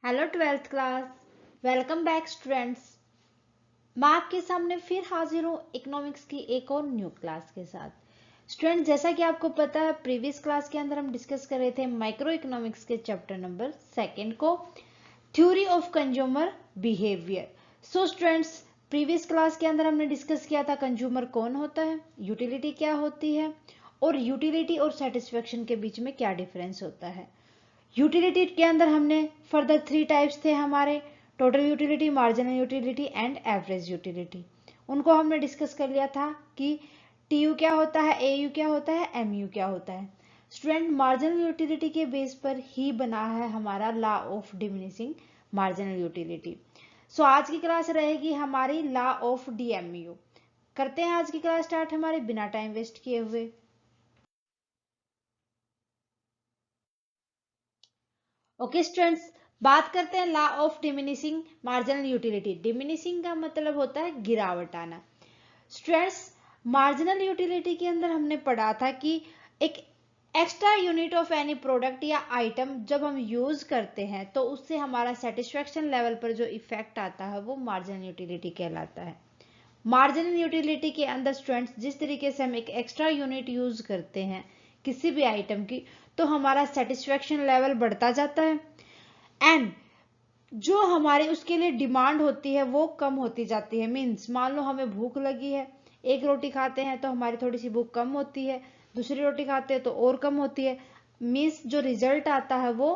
Hello twelfth class. Welcome back students. मैं आपके सामने फिर हाजिर हूँ इकोनॉमिक्स की एक और न्यू क्लास के साथ। स्टूडेंट, जैसा कि आपको पता है प्रीवियस क्लास के अंदर हम डिस्कस कर रहे थे माइक्रो इकोनॉमिक्स के चैप्टर नंबर 2 को, theory of consumer behaviour. So students, previous class के अंदर हमने डिस्कस किया था कंज्यूमर कौन होता है, यूटिलिटी क्या होती है और यूटिलिटी और सेटिस्फेक्शन के बीच में क्या डिफरेंस होता है। यूटिलिटी के अंदर हमने फर्दर 3 टाइप्स थे हमारे, total utility, marginal utility and average utility. उनको हमने डिस्कस कर लिया था कि टीयू क्या होता है, एयू क्या होता है, एमयू क्या होता है। स्टूडेंट, मार्जिनल यूटिलिटी के बेस पर ही बना है हमारा law of diminishing marginal utility. So आज की क्लास रहेगी हमारी लॉ ऑफ डीएमयू। करते हैं आज की क्लास स्टार्ट हमारे बिना टाइम वेस्ट किए हुए। ओके स्टूडेंट्स, बात करते हैं law of diminishing marginal utility. Diminishing का मतलब होता है गिरावट आना। स्टूडेंट्स, मार्जिनल यूटिलिटी के अंदर हमने पढ़ा था कि एक extra unit of any product या आइटम जब हम यूज करते हैं तो उससे हमारा सेटिस्फेक्शन लेवल पर जो इफेक्ट आता है वो मार्जिनल यूटिलिटी कहलाता है। मार्जिनल यूटिलिटी के अंदर स्टूडेंट्स जिस तरीके से हम एक एक्स्ट्रा यूनिट यूज करते हैं किसी भी आइटम की, तो हमारा सेटिस्फेक्शन लेवल बढ़ता जाता है एंड जो हमारे उसके लिए डिमांड होती है वो कम होती जाती है। मीन्स मान लो हमें भूख लगी है, एक रोटी खाते हैं तो हमारी थोड़ी सी भूख कम होती है, दूसरी रोटी खाते हैं तो और कम होती है। मीन्स जो रिजल्ट आता है वो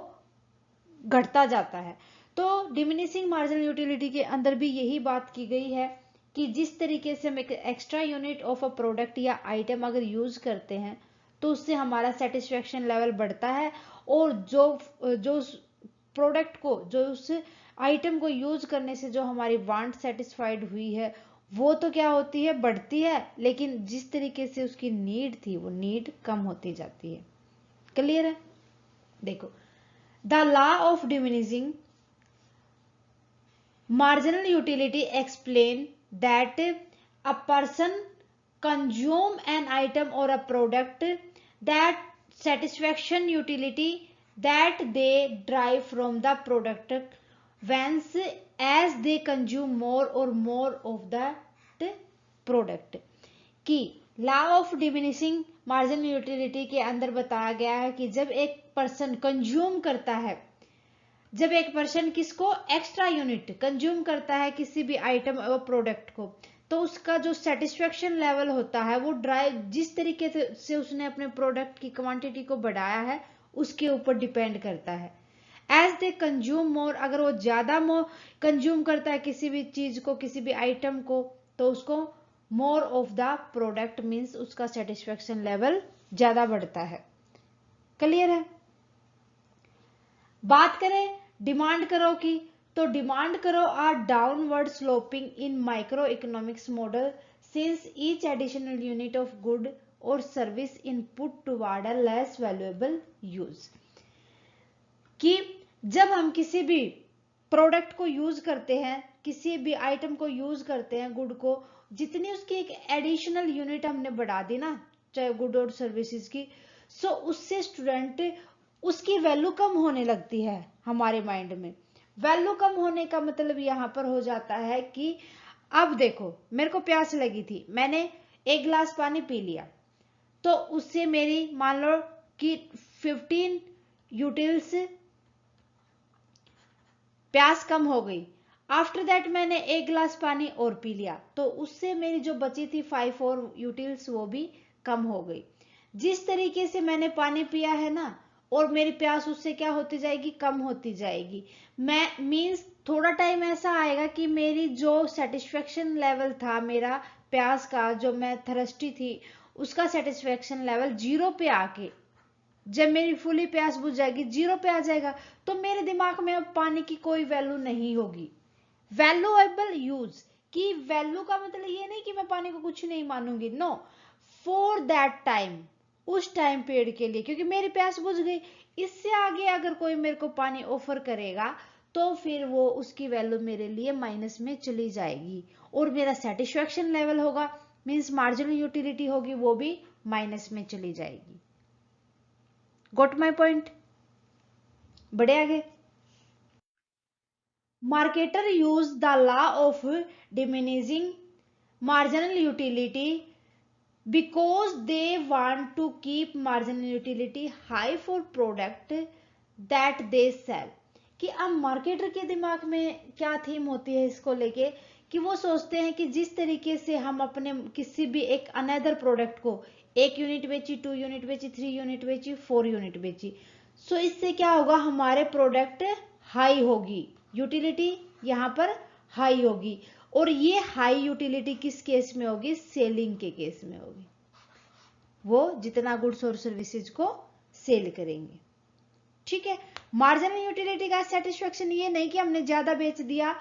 घटता जाता है। तो डिमिनिशिंग मार्जिनल यूटिलिटी के अंदर भी यही बात की गई है कि जिस तरीके से हम एक extra unit of a product या आइटम अगर यूज करते हैं तो उससे हमारा सेटिस्फेक्शन लेवल बढ़ता है और जो जो प्रोडक्ट को, जो उस आइटम को यूज करने से जो हमारी वांट सेटिस्फाइड हुई है वो तो क्या होती है, बढ़ती है, लेकिन जिस तरीके से उसकी नीड थी वो नीड कम होती जाती है। क्लियर है? देखो, the law of diminishing marginal utility explain that a person consume an item or a product that satisfaction utility that they derive from the product once as they consume more or more of that product। कि law of diminishing marginal utility के अंदर बताया गया है कि जब एक person consume करता है, जब एक पर्सन किसको, एक्स्ट्रा यूनिट कंज्यूम करता है किसी भी आइटम और प्रोडक्ट को, तो उसका जो सेटिस्फेक्शन लेवल होता है वो ड्राइव जिस तरीके से उसने अपने प्रोडक्ट की क्वांटिटी को बढ़ाया है उसके ऊपर डिपेंड करता है। एज दे कंज्यूम मोर, अगर वो ज्यादा मोर कंज्यूम करता है किसी भी चीज को, किसी भी आइटम को, तो उसको more of the product means उसका सेटिस्फेक्शन लेवल ज्यादा बढ़ता है। क्लियर है? बात करें डिमांड करो की, तो demand curve are downward sloping in micro economics model since each additional unit of good और service in put toward a less valuable use. कि जब हम किसी भी प्रोडक्ट को यूज करते हैं, किसी भी आइटम को यूज करते हैं, गुड को, जितनी उसकी एक एडिशनल यूनिट हमने बढ़ा दी ना, चाहे गुड और सर्विसेज की, सो उससे स्टूडेंट उसकी वैल्यू कम होने लगती है हमारे माइंड में। वैल्यू कम होने का मतलब यहां पर हो जाता है कि अब देखो, मेरे को प्यास लगी थी, मैंने एक गिलास पानी पी लिया, तो उससे मेरी मान लो कि 15 यूटिल्स प्यास कम हो गई। आफ्टर दैट मैंने एक गिलास पानी और पी लिया, तो उससे मेरी जो बची थी 5 और यूटिल्स वो भी कम हो गई। जिस तरीके से मैंने पानी पिया है ना, और मेरी प्यास उससे क्या होती जाएगी, कम होती जाएगी। मैं मीन्स थोड़ा टाइम ऐसा आएगा कि मेरी जो सेटिस्फेक्शन लेवल था मेरा प्यास का, जो मैं थर्स्टी थी, उसका सेटिस्फेक्शन लेवल 0 पे आके, जब मेरी फुली प्यास बुझ जाएगी 0 पे आ जाएगा, तो मेरे दिमाग में अब पानी की कोई वैल्यू नहीं होगी। वैल्यूएबल यूज की वैल्यू का मतलब ये नहीं कि मैं पानी को कुछ नहीं मानूंगी, नो, फॉर दैट टाइम, उस टाइम पीरियड के लिए, क्योंकि मेरी प्यास बुझ गई। इससे आगे अगर कोई मेरे को पानी ऑफर करेगा तो फिर वो उसकी वैल्यू मेरे लिए माइनस में चली जाएगी और मेरा सेटिस्फेक्शन लेवल होगा, मीन्स मार्जिनल यूटिलिटी होगी, वो भी माइनस में चली जाएगी। गोट माई पॉइंट? बढ़े आगे। marketer use the law of diminishing marginal utility because they want to keep marginal utility high for product that they sell। कि अब मार्केटर के दिमाग में क्या थीम होती है इसको लेके, कि वो सोचते हैं कि जिस तरीके से हम अपने किसी भी एक अनदर प्रोडक्ट को 1 यूनिट बेची, 2 यूनिट बेची, 3 यूनिट बेची, 4 यूनिट बेची, सो इससे क्या होगा, हमारे प्रोडक्ट हाई होगी, यूटिलिटी यहाँ पर हाई होगी। और ये हाई यूटिलिटी किस केस में होगी, सेलिंग के केस में होगी, वो जितना गुड्स और सर्विसेज को सेल करेंगे। ठीक है, मार्जिनल यूटिलिटी का सेटिस्फेक्शन ये नहीं कि हमने ज्यादा बेच दिया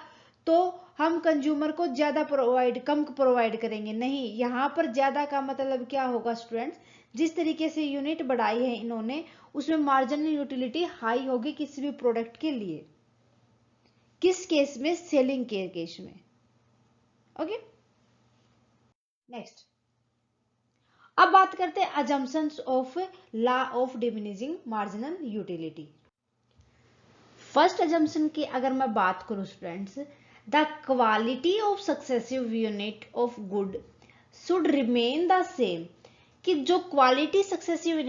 तो हम कंज्यूमर को ज्यादा कम प्रोवाइड करेंगे, नहीं, यहां पर ज्यादा का मतलब क्या होगा स्टूडेंट्स, जिस तरीके से यूनिट बढ़ाई है इन्होंने उसमें मार्जिनल यूटिलिटी हाई होगी किसी भी प्रोडक्ट के लिए, किस केस में, सेलिंग के केस में। ओके, नेक्स्ट अब बात करते हैं assumptions of law of diminishing marginal utility. First assumption की अगर मैं बात करूं students, the quality of successive unit of good should remain the same. कि जो क्वालिटी सक्सेसिव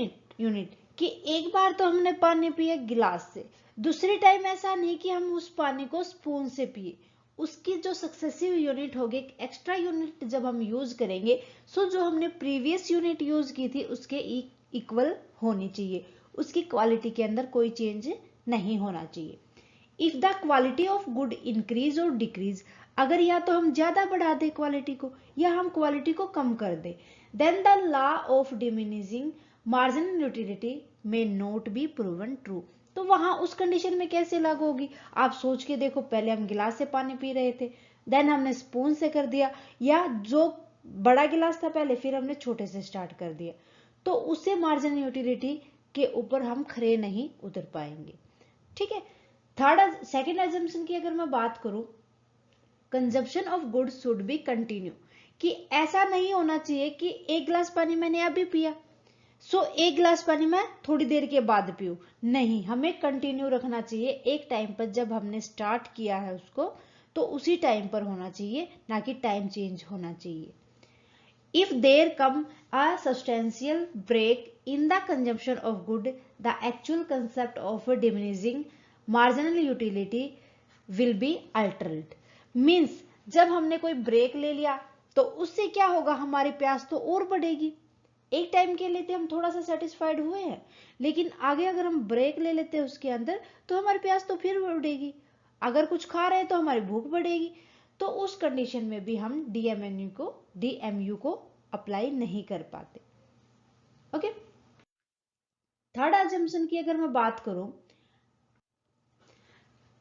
यूनिट कि एक बार तो हमने पानी पिया गिलास से, दूसरी टाइम ऐसा नहीं कि हम उस पानी को स्पून से पिए, उसकी जो सक्सेसिव यूनिट होगी, एक्स्ट्रा यूनिट जब हम यूज करेंगे सो जो हमने प्रीवियस यूनिट यूज की थी उसके इक्वल होनी चाहिए, उसकी क्वालिटी के अंदर कोई चेंज नहीं होना चाहिए। If the quality of good increase और डिक्रीज, अगर या तो हम ज्यादा बढ़ा दें क्वालिटी को या हम क्वालिटी को कम कर दें, then the law of diminishing marginal utility may not be proven true. तो वहां उस कंडीशन में कैसे लागू होगी, आप सोच के देखो, पहले हम गिलास से पानी पी रहे थे, देन हमने स्पून से कर दिया, या जो बड़ा गिलास था पहले फिर हमने छोटे से स्टार्ट कर दिया, तो उससे मार्जिनल यूटिलिटी के ऊपर हम खरे नहीं उतर पाएंगे। ठीक है, सेकेंड एजम्पशन की अगर मैं बात करूं, consumption of goods should be continue. कि ऐसा नहीं होना चाहिए कि एक गिलास पानी मैंने अभी पिया सो एक गिलास पानी मैं थोड़ी देर के बाद पीऊं, नहीं, हमें कंटिन्यू रखना चाहिए। एक टाइम पर जब हमने स्टार्ट किया है उसको तो उसी टाइम पर होना चाहिए, ना कि टाइम चेंज होना चाहिए। If there come a substantial break in the consumption of good, the actual concept of diminishing marginal utility will be altered। Means जब हमने कोई ब्रेक ले लिया तो उससे क्या होगा, हमारी प्यास तो और बढ़ेगी। एक टाइम के लिए हम थोड़ा सा सेटिस्फाइड हुए हैं, लेकिन आगे अगर हम ब्रेक ले लेते हैं उसके अंदर तो हमारी प्यास तो फिर बढ़ेगी, अगर कुछ खा रहे हैं तो हमारी भूख बढ़ेगी, तो उस कंडीशन में भी हम डीएमयू को अप्लाई नहीं कर पाते। ओके, थर्ड अजम्पशन की अगर मैं बात करूं,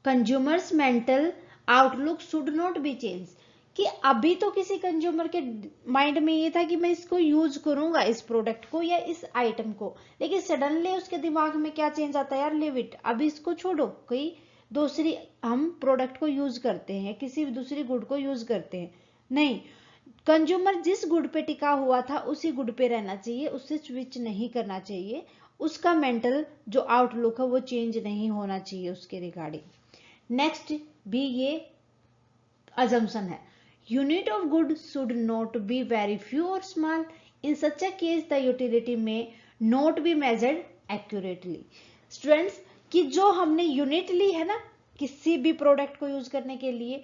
consumers mental outlook should not B change. कि अभी तो किसी कंज्यूमर के माइंड में ये था कि मैं इसको यूज करूंगा, इस प्रोडक्ट को या इस आइटम को, लेकिन सडनली उसके दिमाग में क्या चेंज आता है, यार लिव इट, अभी इसको छोड़ो, कोई दूसरी हम प्रोडक्ट को यूज करते हैं, किसी दूसरी गुड को यूज करते हैं। नहीं, कंज्यूमर जिस गुड पे टिका हुआ था उसी गुड पे रहना चाहिए, उससे स्विच नहीं करना चाहिए, उसका मेंटल जो आउटलुक है वो चेंज नहीं होना चाहिए उसके रिगार्डिंग। नेक्स्ट भी ये assumption है, unit of good should not be very few और small, in such a case the utility may not be measured accurately. Students, कि जो हमने यूनिट ली है ना किसी भी प्रोडक्ट को यूज करने के लिए,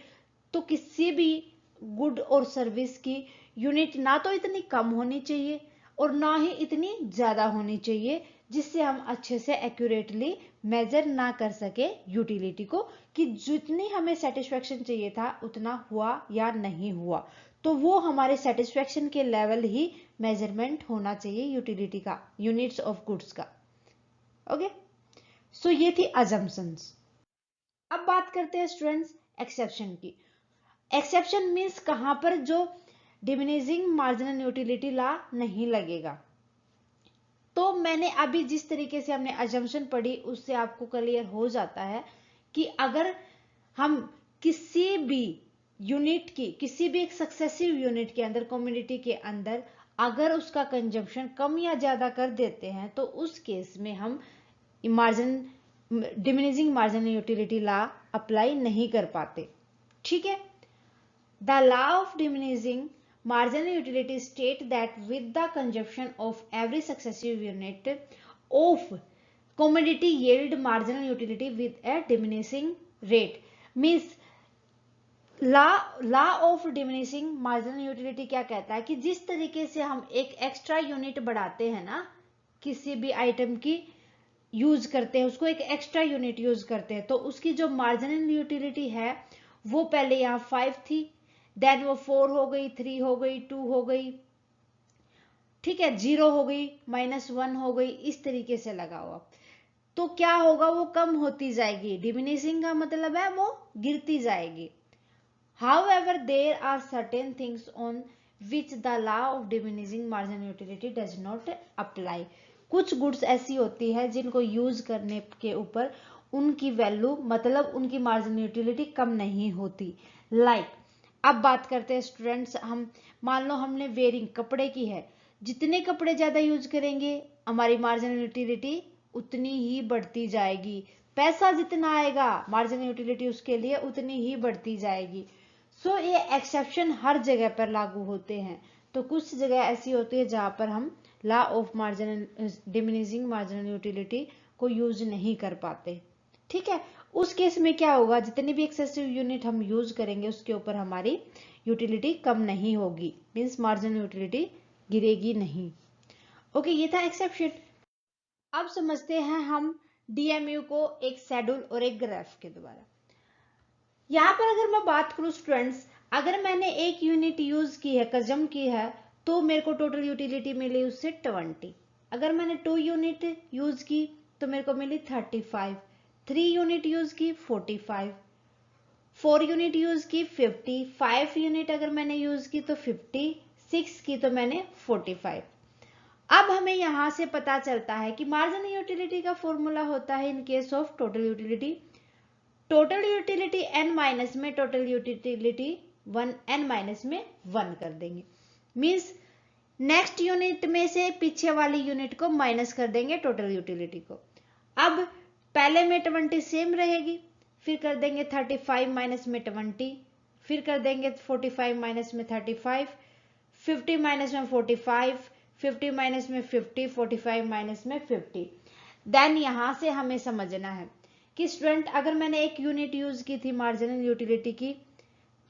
तो किसी भी गुड और सर्विस की यूनिट ना तो इतनी कम होनी चाहिए और ना ही इतनी ज्यादा होनी चाहिए जिससे हम अच्छे से एक्यूरेटली मेजर ना कर सके यूटिलिटी को, कि जितनी हमें सेटिस्फेक्शन चाहिए था उतना हुआ या नहीं हुआ, तो वो हमारे सेटिस्फेक्शन के लेवल ही मेजरमेंट होना चाहिए यूटिलिटी का, यूनिट्स ऑफ गुड्स का। ओके, सो ये थी अजम्पशंस। अब बात करते हैं स्टूडेंट्स एक्सेप्शन की। एक्सेप्शन मीन्स कहां पर जो डिमिनिशिंग मार्जिनल यूटिलिटी लॉ नहीं लगेगा। तो मैंने अभी जिस तरीके से हमने अजम्पशन पढ़ी उससे आपको क्लियर हो जाता है कि अगर हम किसी भी यूनिट की, किसी भी एक सक्सेसिव यूनिट के अंदर, कम्युनिटी के अंदर अगर उसका कंजम्पशन कम या ज्यादा कर देते हैं तो उस केस में हम diminishing marginal utility law apply नहीं कर पाते। ठीक है। The law of diminishing marginal utility state that with the consumption of every successive unit of commodity yield marginal utility with a diminishing rate। means law of diminishing marginal utility क्या कहता है कि जिस तरीके से हम एक एक्स्ट्रा यूनिट बढ़ाते हैं ना, किसी भी आइटम की यूज करते हैं, उसको एक एक्स्ट्रा यूनिट यूज करते हैं, तो उसकी जो मार्जिनल यूटिलिटी है वो पहले यहाँ 5 थी, देन वो 4 हो गई, 3 हो गई, 2 हो गई, ठीक है, 0 हो गई, -1 हो गई, इस तरीके से लगा हुआ। तो क्या होगा, वो कम होती जाएगी। डिमिनिशिंग का मतलब है वो गिरती जाएगी। However, there are certain things on which the law of diminishing marginal utility does not apply। कुछ गुड्स ऐसी होती है जिनको यूज करने के ऊपर उनकी वैल्यू मतलब उनकी मार्जिनल यूटिलिटी कम नहीं होती। अब बात करते हैं स्टूडेंट्स, हम मान लो हमने वेयरिंग कपड़े की है, जितने कपड़े ज्यादा यूज करेंगे हमारी मार्जिनल यूटिलिटी उतनी ही बढ़ती जाएगी। पैसा जितना आएगा मार्जिनल यूटिलिटी उसके लिए उतनी ही बढ़ती जाएगी। सो ये एक्सेप्शन हर जगह पर लागू होते हैं। तो कुछ जगह ऐसी होती है जहां पर हम law of marginal diminishing marginal utility को यूज नहीं कर पाते। ठीक है, उस केस में क्या होगा, जितनी भी एक्सेसिव यूनिट हम यूज करेंगे उसके ऊपर हमारी यूटिलिटी कम नहीं होगी, मींस मार्जिनल यूटिलिटी गिरेगी नहीं। ओके, ये था एक्सेप्शन। अब समझते हैं हम डीएमयू को एक शेड्यूल और एक ग्राफ के द्वारा। यहाँ पर अगर मैं बात करूं स्टूडेंट्स, अगर मैंने एक यूनिट यूज की है, कंज्यूम की है, तो मेरे को टोटल यूटिलिटी मिली उससे 20। अगर मैंने 2 यूनिट यूज की तो मेरे को मिली 35, 3 यूनिट यूज की 45, 4 यूनिट यूज की 50, 5 यूनिट अगर मैंने यूज की तो 50, 6 की तो मैंने 45। अब हमें यहां से पता चलता है कि मार्जिनल यूटिलिटी का फॉर्मूला होता है in case of total utility, total utility n minus में टोटल यूटिलिटी 1 n माइनस में 1 कर देंगे। मींस नेक्स्ट यूनिट में से पीछे वाली यूनिट को माइनस कर देंगे टोटल यूटिलिटी को। अब पहले में 20 सेम रहेगी, फिर कर देंगे 35 माइनस में 20, फिर कर देंगे 45 माइनस में 35, 50 माइनस में 45, 50 माइनस में 50, 45 माइनस में 50। देन यहां से हमें समझना है कि स्टूडेंट अगर मैंने एक यूनिट यूज की थी मार्जिनल यूटिलिटी की,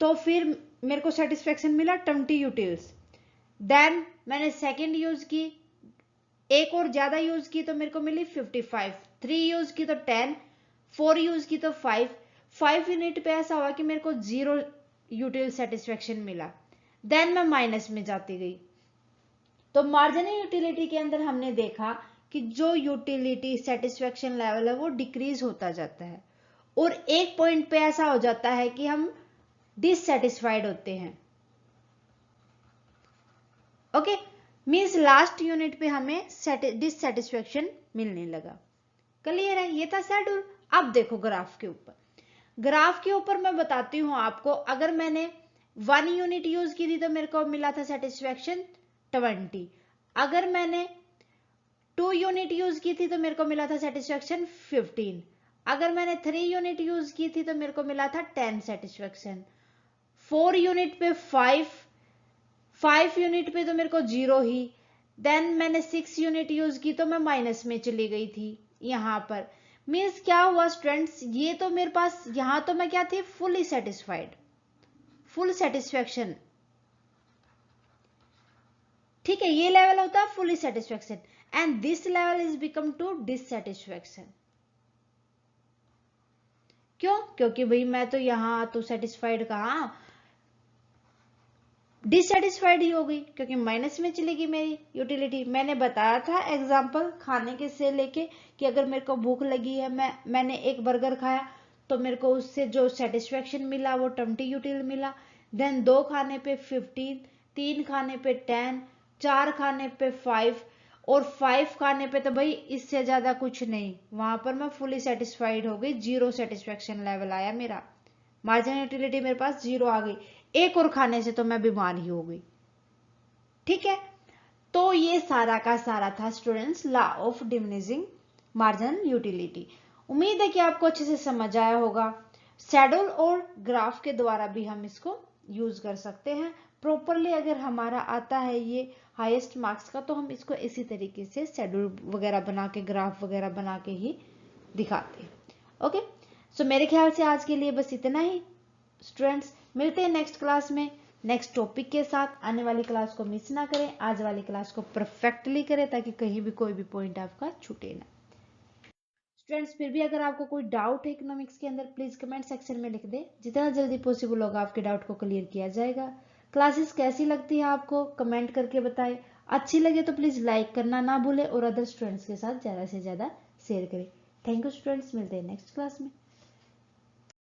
तो फिर मेरे को सेटिस्फेक्शन मिला 20 यूटिल्स। देन मैंने सेकंड यूज की, एक और ज्यादा यूज की तो मेरे को मिली 55, 3 यूज की तो 10, 4 यूज की तो 5 यूनिट पे ऐसा हुआ कि मेरे को 0 यूटिल सेटिस्फेक्शन मिला। देन मैं माइनस में जाती गई। तो मार्जिनल यूटिलिटी के अंदर हमने देखा कि जो यूटिलिटी सेटिस्फेक्शन लेवल है वो डिक्रीज होता जाता है और एक पॉइंट पे ऐसा हो जाता है कि हम डिससेटिस्फाइड होते हैं। ओके, मींस लास्ट यूनिट पे हमें डिससेटिस्फेक्शन मिलने लगा। क्लियर है, ये था शेड्यूल। अब देखो ग्राफ के ऊपर, ग्राफ के ऊपर मैं बताती हूं आपको, अगर मैंने 1 यूनिट यूज की थी तो मेरे को मिला था सेटिस्फेक्शन 20, अगर मैंने 2 यूनिट यूज की थी तो मेरे को मिला था सेटिस्फेक्शन 15, अगर मैंने 3 यूनिट यूज की थी तो मेरे को मिला था 10 सेटिस्फेक्शन, 4 यूनिट पे 5 यूनिट पे तो मेरे को 0 ही। देन मैंने 6 यूनिट यूज की तो मैं माइनस में चली गई थी यहां पर। मींस क्या हुआ स्टूडेंट्स, ये तो मेरे पास यहां तो मैं क्या थी, फुली सेटिस्फाइड, फुल सेटिस्फेक्शन। ठीक है, ये लेवल होता है fully satisfaction and this level is become to dissatisfaction. क्यों? क्योंकि भाई मैं तो यहां तो सेटिस्फाइड कहां, डिससेटिस्फाइड ही हो गई क्योंकि माइनस में चली गई मेरी यूटिलिटी। मैंने बताया था एग्जांपल खाने के से लेके कि अगर मेरे को भूख लगी है, मैंने एक बर्गर खाया तो मेरे को उससे जो सेटिस्फेक्शन मिला वो 20 यूटिल मिला। देन 2 खाने पे 15, 3 खाने पे 10, 4 खाने पे 5 और 5 खाने पे तो भाई इससे ज्यादा कुछ नहीं, वहां पर मैं फुली सेटिस्फाइड हो गई, 0 सेटिस्फेक्शन लेवल आया मेरा, मार्जिनल यूटिलिटी मेरे पास 0 आ गई। एक और खाने से तो मैं बीमार ही हो गई। ठीक है, तो ये सारा का सारा था students law of diminishing marginal utility. उम्मीद है कि आपको अच्छे से समझ आया होगा। शेड्यूल और ग्राफ के द्वारा भी हम इसको यूज कर सकते हैं। प्रॉपरली अगर हमारा आता है ये हाईएस्ट मार्क्स का, तो हम इसको इसी तरीके से शेड्यूल वगैरह बना के, ग्राफ वगैरह बना के ही दिखाते हैं। ओके, सो मेरे ख्याल से आज के लिए बस इतना ही स्टूडेंट्स। मिलते हैं नेक्स्ट क्लास में नेक्स्ट टॉपिक के साथ। आने वाली क्लास को मिस ना करें, आज वाली क्लास को परफेक्टली करें ताकि कहीं भी कोई भी पॉइंट आपका छूटे ना। स्टूडेंट्स, फिर भी अगर आपको कोई डाउट है इकोनॉमिक्स के अंदर, प्लीज कमेंट सेक्शन में लिख दे। जितना जल्दी पॉसिबल होगा आपके डाउट को क्लियर किया जाएगा। क्लासेस कैसी लगती है आपको कमेंट करके बताएं। अच्छी लगे तो प्लीज लाइक करना ना भूलें और अदर स्टूडेंट्स के साथ ज्यादा से ज्यादा शेयर करें। थैंक यू स्टूडेंट्स, मिलते हैं नेक्स्ट क्लास में।